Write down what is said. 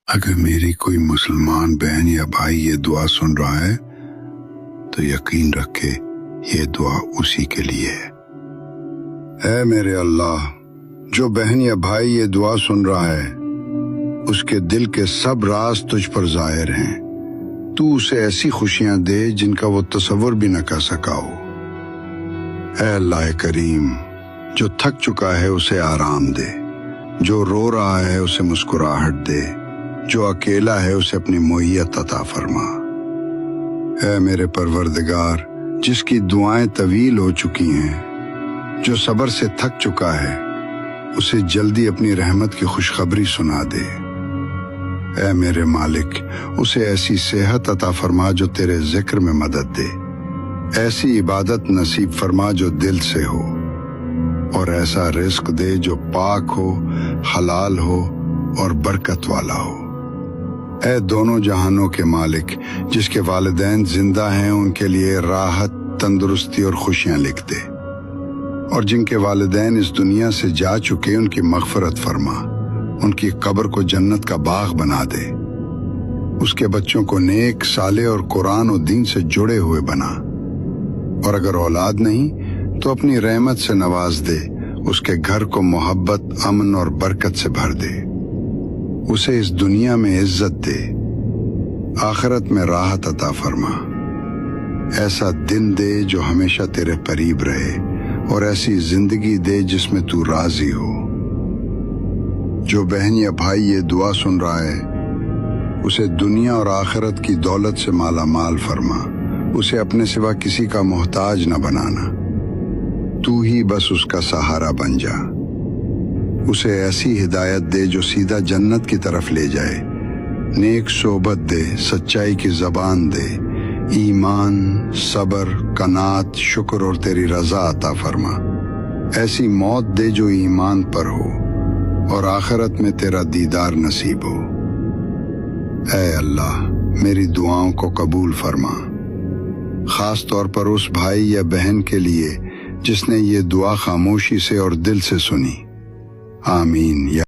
اگر میری کوئی مسلمان بہن یا بھائی یہ دعا سن رہا ہے تو یقین رکھے یہ دعا اسی کے لیے ہے۔ اے میرے اللہ، جو بہن یا بھائی یہ دعا سن رہا ہے اس کے دل کے سب راز تجھ پر ظاہر ہیں۔ تو اسے ایسی خوشیاں دے جن کا وہ تصور بھی نہ کر سکا ہو۔ اے اللہ کریم، جو تھک چکا ہے اسے آرام دے، جو رو رہا ہے اسے مسکراہٹ دے، جو اکیلا ہے اسے اپنی معیت عطا فرما۔ اے میرے پروردگار، جس کی دعائیں طویل ہو چکی ہیں، جو صبر سے تھک چکا ہے، اسے جلدی اپنی رحمت کی خوشخبری سنا دے۔ اے میرے مالک، اسے ایسی صحت عطا فرما جو تیرے ذکر میں مدد دے، ایسی عبادت نصیب فرما جو دل سے ہو، اور ایسا رزق دے جو پاک ہو، حلال ہو اور برکت والا ہو۔ اے دونوں جہانوں کے مالک، جس کے والدین زندہ ہیں ان کے لیے راحت، تندرستی اور خوشیاں لکھ دے، اور جن کے والدین اس دنیا سے جا چکے ان کی مغفرت فرما، ان کی قبر کو جنت کا باغ بنا دے، اس کے بچوں کو نیک، صالح اور قرآن و دین سے جڑے ہوئے بنا، اور اگر اولاد نہیں تو اپنی رحمت سے نواز دے، اس کے گھر کو محبت، امن اور برکت سے بھر دے، اسے اس دنیا میں عزت دے، آخرت میں راحت عطا فرما، ایسا دن دے جو ہمیشہ تیرے قریب رہے، اور ایسی زندگی دے جس میں تو راضی ہو۔ جو بہن یا بھائی یہ دعا سن رہا ہے اسے دنیا اور آخرت کی دولت سے مالا مال فرما، اسے اپنے سوا کسی کا محتاج نہ بنانا، تو ہی بس اس کا سہارا بن جا، اسے ایسی ہدایت دے جو سیدھا جنت کی طرف لے جائے، نیک صحبت دے، سچائی کی زبان دے، ایمان، صبر، قناعت، شکر اور تیری رضا عطا فرما، ایسی موت دے جو ایمان پر ہو اور آخرت میں تیرا دیدار نصیب ہو۔ اے اللہ، میری دعاؤں کو قبول فرما، خاص طور پر اس بھائی یا بہن کے لیے جس نے یہ دعا خاموشی سے اور دل سے سنی۔ آمین۔